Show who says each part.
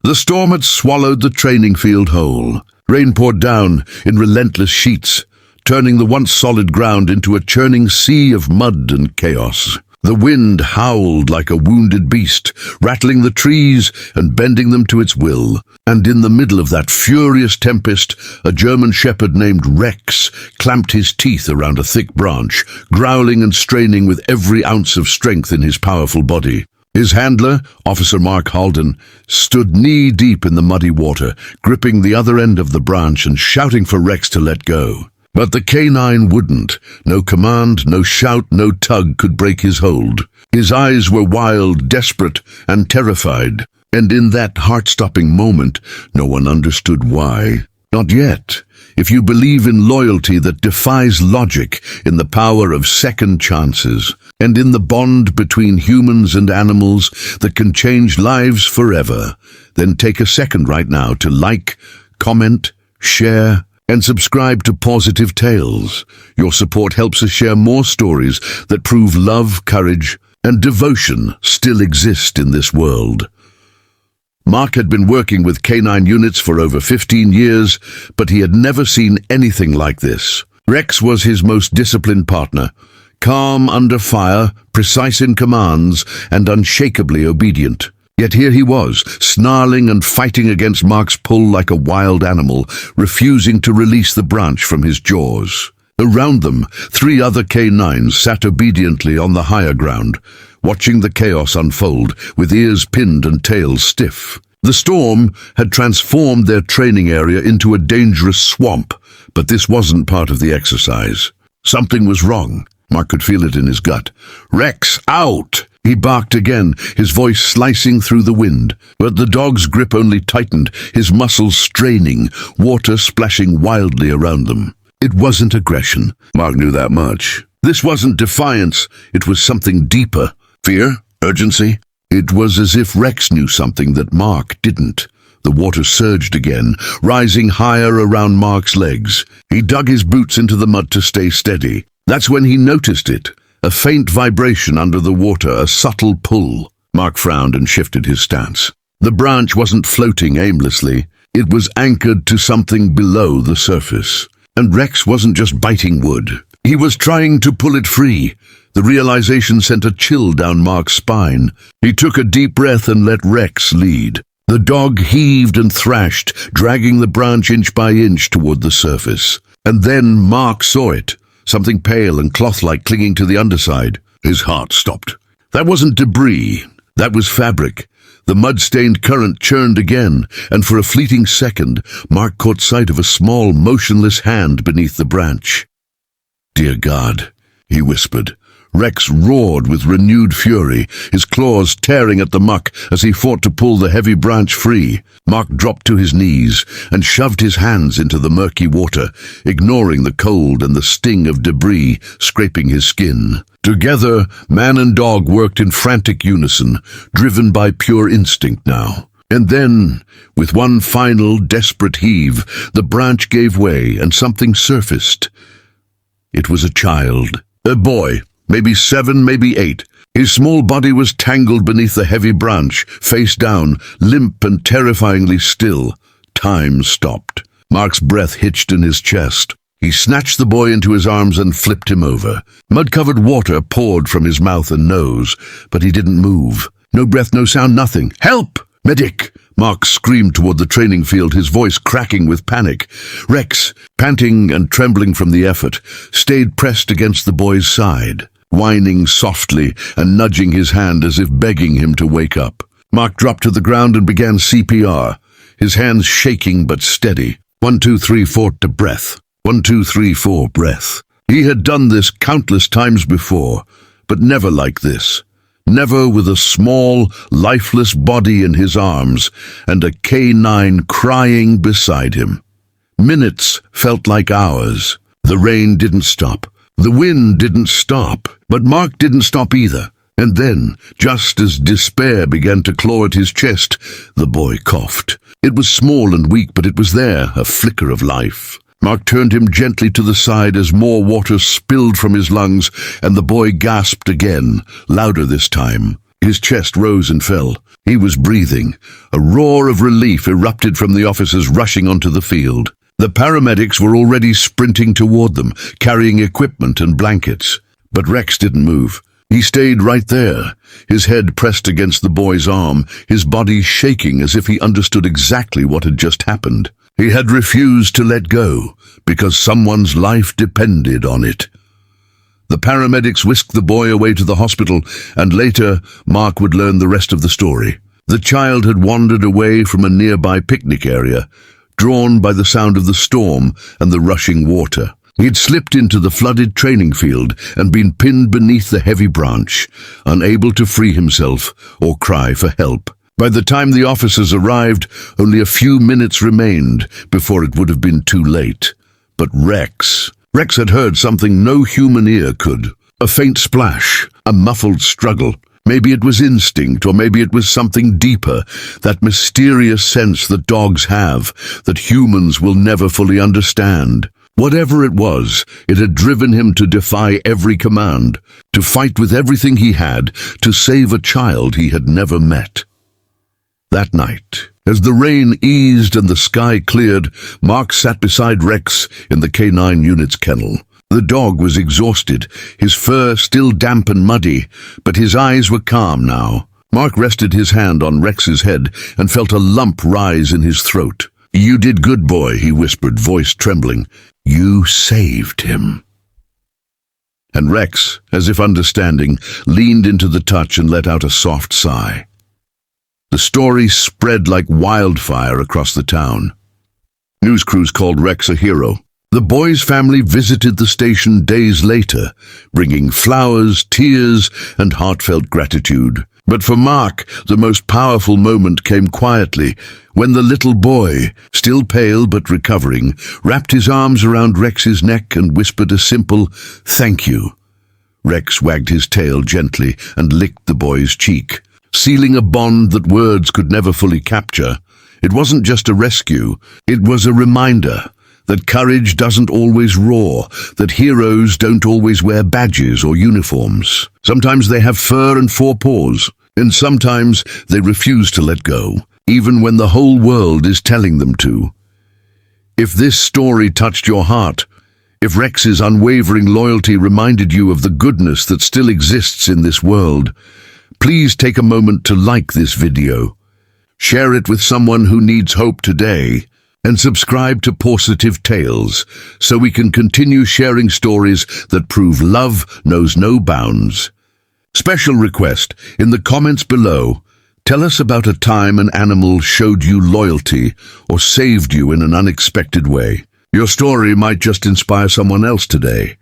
Speaker 1: The storm had swallowed the training field whole. Rain poured down in relentless sheets, turning the once solid ground into a churning sea of mud and chaos. The wind howled like a wounded beast, rattling the trees and bending them to its will. And in the middle of that furious tempest, a German shepherd named Rex clamped his teeth around a thick branch, growling and straining with every ounce of strength in his powerful body. His handler, Officer Mark Halden, stood knee-deep in the muddy water, gripping the other end of the branch and shouting for Rex to let go. But the canine wouldn't. No command, no shout, no tug could break his hold. His eyes were wild, desperate, and terrified. And in that heart-stopping moment, no one understood why. Not yet. If you believe in loyalty that defies logic, in the power of second chances, and in the bond between humans and animals that can change lives forever, then take a second right now to like, comment, share, and subscribe to Pawsitive Tales. Your support helps us share more stories that prove love, courage, and devotion still exist in this world. Mark had been working with canine units for over 15 years, but he had never seen anything like this. Rex was his most disciplined partner, calm under fire, precise in commands, and unshakably obedient. Yet here he was, snarling and fighting against Mark's pull like a wild animal, refusing to release the branch from his jaws. Around them, 3 other canines sat obediently on the higher ground, watching the chaos unfold, with ears pinned and tails stiff. The storm had transformed their training area into a dangerous swamp, but this wasn't part of the exercise. Something was wrong. Mark could feel it in his gut. "Rex, out!" He barked again, his voice slicing through the wind. But the dog's grip only tightened, his muscles straining, water splashing wildly around them. It wasn't aggression. Mark knew that much. This wasn't defiance. It was something deeper. Fear? Urgency? It was as if Rex knew something that Mark didn't. The water surged again, rising higher around Mark's legs. He dug his boots into the mud to stay steady. That's when he noticed it. A faint vibration under the water, a subtle pull. Mark frowned and shifted his stance. The branch wasn't floating aimlessly. It was anchored to something below the surface. And Rex wasn't just biting wood. He was trying to pull it free. The realization sent a chill down Mark's spine. He took a deep breath and let Rex lead. The dog heaved and thrashed, dragging the branch inch by inch toward the surface. And then Mark saw it. Something pale and cloth-like clinging to the underside. His heart stopped. That wasn't debris. That was fabric. The mud-stained current churned again, and for a fleeting second, Mark caught sight of a small, motionless hand beneath the branch. "Dear God," he whispered. Rex roared with renewed fury, his claws tearing at the muck as he fought to pull the heavy branch free. Mark dropped to his knees and shoved his hands into the murky water, ignoring the cold and the sting of debris scraping his skin. Together, man and dog worked in frantic unison, driven by pure instinct now. And then, with one final desperate heave, the branch gave way and something surfaced. It was a child, a boy. Maybe 7, maybe 8. His small body was tangled beneath the heavy branch, face down, limp and terrifyingly still. Time stopped. Mark's breath hitched in his chest. He snatched the boy into his arms and flipped him over. Mud-covered water poured from his mouth and nose, but he didn't move. No breath, no sound, nothing. "Help! Medic!" Mark screamed toward the training field, his voice cracking with panic. Rex, panting and trembling from the effort, stayed pressed against the boy's side, whining softly and nudging his hand as if begging him to wake up. Mark dropped to the ground and began CPR, his hands shaking but steady. 1, 2, 3, 4 to breath. 1, 2, 3, 4 breath. He had done this countless times before, but never like this. Never with a small, lifeless body in his arms and a canine crying beside him. Minutes felt like hours. The rain didn't stop. The wind didn't stop. But Mark didn't stop either. And then, just as despair began to claw at his chest, the boy coughed. It was small and weak, but it was there, a flicker of life. Mark turned him gently to the side as more water spilled from his lungs, and the boy gasped again, louder this time. His chest rose and fell. He was breathing. A roar of relief erupted from the officers rushing onto the field. The paramedics were already sprinting toward them, carrying equipment and blankets. But Rex didn't move. He stayed right there, his head pressed against the boy's arm, his body shaking as if he understood exactly what had just happened. He had refused to let go, because someone's life depended on it. The paramedics whisked the boy away to the hospital, and later Mark would learn the rest of the story. The child had wandered away from a nearby picnic area, drawn by the sound of the storm and the rushing water. He'd slipped into the flooded training field and been pinned beneath the heavy branch, unable to free himself or cry for help. By the time the officers arrived, only a few minutes remained before it would have been too late. But Rex had heard something no human ear could. A faint splash, a muffled struggle. Maybe it was instinct, or maybe it was something deeper, that mysterious sense that dogs have, that humans will never fully understand. Whatever it was, it had driven him to defy every command, to fight with everything he had, to save a child he had never met. That night, as the rain eased and the sky cleared, Mark sat beside Rex in the K9 unit's kennel. The dog was exhausted, his fur still damp and muddy, but his eyes were calm now. Mark rested his hand on Rex's head and felt a lump rise in his throat. "You did good, boy," he whispered, voice trembling. "You saved him." And Rex, as if understanding, leaned into the touch and let out a soft sigh. The story spread like wildfire across the town. News crews called Rex a hero. The boy's family visited the station days later, bringing flowers, tears, and heartfelt gratitude. But for Mark, the most powerful moment came quietly, when the little boy, still pale but recovering, wrapped his arms around Rex's neck and whispered a simple, "Thank you." Rex wagged his tail gently and licked the boy's cheek, sealing a bond that words could never fully capture. It wasn't just a rescue, it was a reminder that courage doesn't always roar, that heroes don't always wear badges or uniforms. Sometimes they have fur and four paws, and sometimes they refuse to let go, even when the whole world is telling them to. If this story touched your heart, if Rex's unwavering loyalty reminded you of the goodness that still exists in this world, please take a moment to like this video, share it with someone who needs hope today, and subscribe to Pawsitive Tales so we can continue sharing stories that prove love knows no bounds. Special request, in the comments below, tell us about a time an animal showed you loyalty or saved you in an unexpected way. Your story might just inspire someone else today.